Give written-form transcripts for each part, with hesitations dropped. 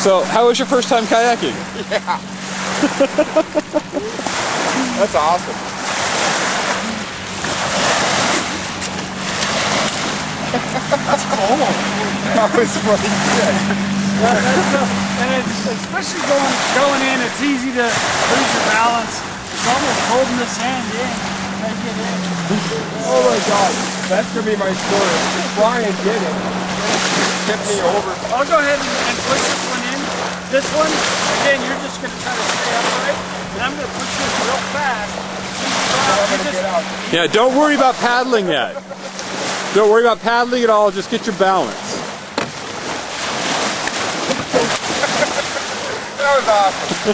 So, how was your first time kayaking? Yeah. That's awesome. That's cool. That was really good. And it's especially going in, it's easy to lose your balance. It's almost holding this hand in. Make it in. Oh my God. That's going to be my story. Brian did it. It tipped me over. I'll go ahead and push this one in. This one, again, you're just going to try to stay upright. And I'm going to push this real fast. Yeah, don't worry about paddling yet. Don't worry about paddling at all, just get your balance. That was awesome.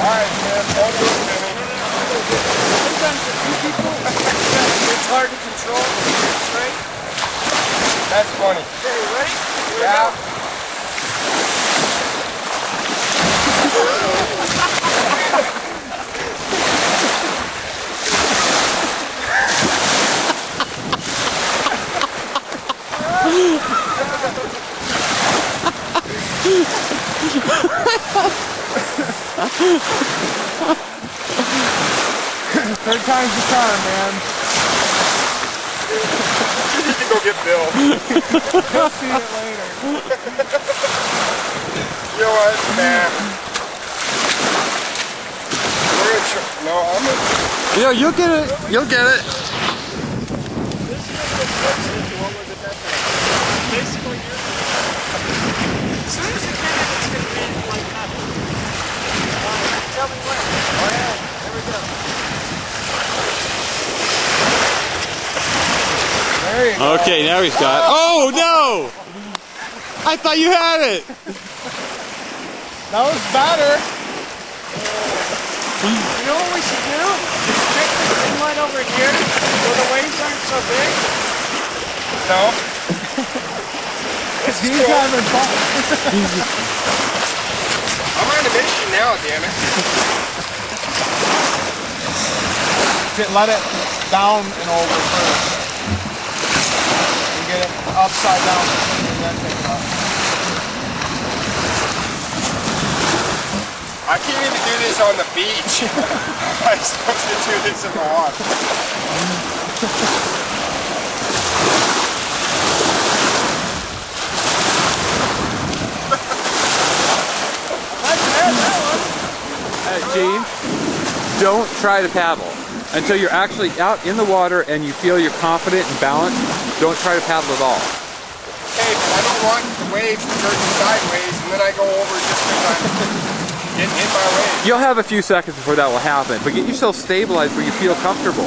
Alright, man, hold on a minute. Sometimes a few people, it's hard to control. Right? That's funny. Okay, ready? Yeah. Third time's the charm, man. You need to go get Bill. You'll see it later. You know what, man? We're gonna no, I'm gonna... Yeah, you'll get it. You'll get it. This is what was it that time? Basically, as soon as you can, it's going to be like nothing. Tell me when. Oh yeah, there we go. There you go. Okay, now he's got it. Oh no! I thought you had it. That was better. You know what we should do? Stick this inlet over here so the waves aren't so big. No. It's He's cool. having fun. I'm on a mission now, damn it. Let it down and over first. And get it upside down and then take it up. I can't even do this on the beach. I'm supposed to do this in the water. Hey, Gene, don't try to paddle until you're actually out in the water and you feel you're confident and balanced. Don't try to paddle at all. Hey, but I don't want the waves to turn sideways and then I go over just because I'm getting hit by waves. You'll have a few seconds before that will happen, but get yourself stabilized where you feel comfortable,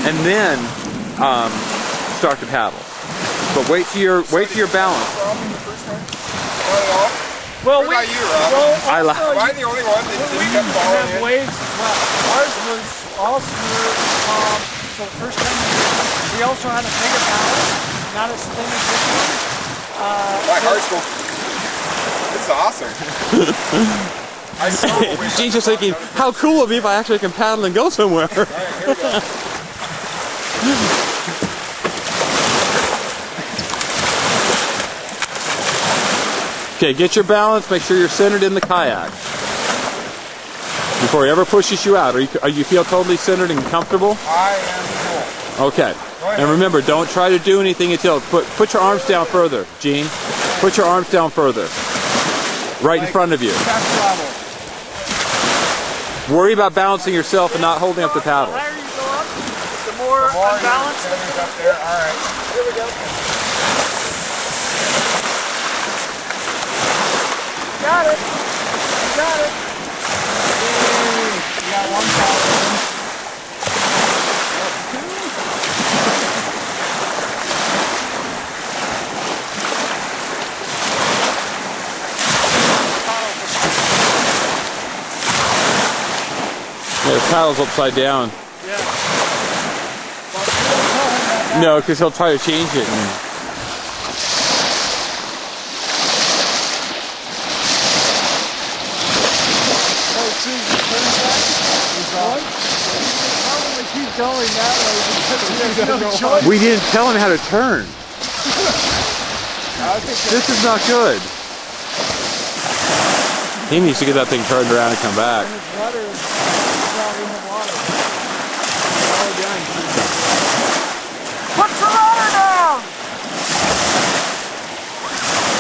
and then start to paddle. But wait till you're balance. Well, what about you, Rob? I Am I the only one that just kept falling in? waves as well. Ours was all smooth, calm. So the first time we also had a bigger balance, not as thin as this one. My heart's going. This is awesome. I saw Gene's just thinking, how cool would it be if I actually can paddle and go somewhere? All right, here we go. Okay, get your balance, make sure you're centered in the kayak. Before he ever pushes you out, are you feel totally centered and comfortable? I am cool. Okay. And remember, don't try to do anything until, put your arms down further, Gene. Put your arms down further. Right in front of you. Worry about balancing yourself and not holding up the paddle. The higher you go up, the more unbalanced it is. Up there. All right. Here we go. Got it. Got it. You got one paddle. Yeah, the paddle's upside down. Yeah. No, because he'll try to change it. And... Keep going that way because there's no choice. We didn't tell him how to turn. This is not good. He needs to get that thing turned around and come back. And it's water, it's not in the water. Oh, done. Put the rudder down!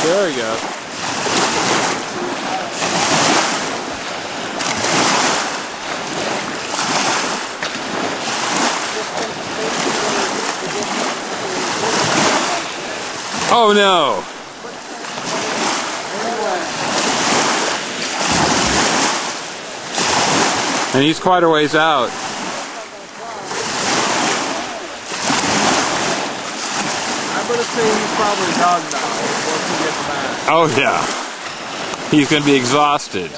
There we go. Oh no! And he's quite a ways out. I'm gonna say he's probably done now once he gets back. Oh yeah. He's going to be exhausted.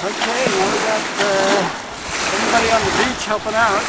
Okay, now we got everybody on the beach helping out.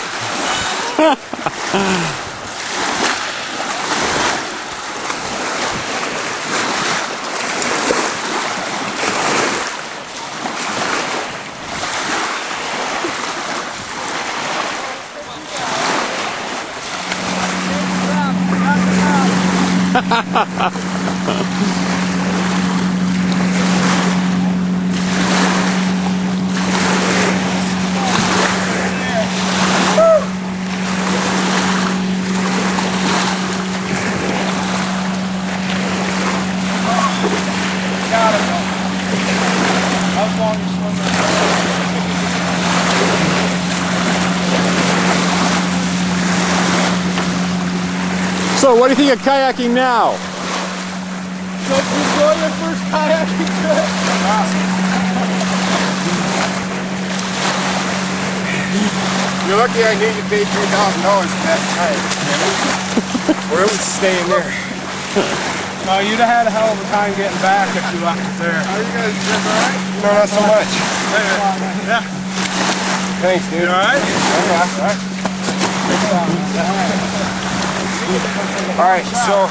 Got it. How long you swimming? So what do you think of kayaking now? So enjoy your first kayaking trip. You're lucky I need to pay $3,000 for that kayak. Or else it's staying there. No, you'd have had a hell of a time getting back if you left it there. Are you guys doing alright? No, not so much. Yeah. Thanks, dude. You alright? Yeah, alright. Alright, so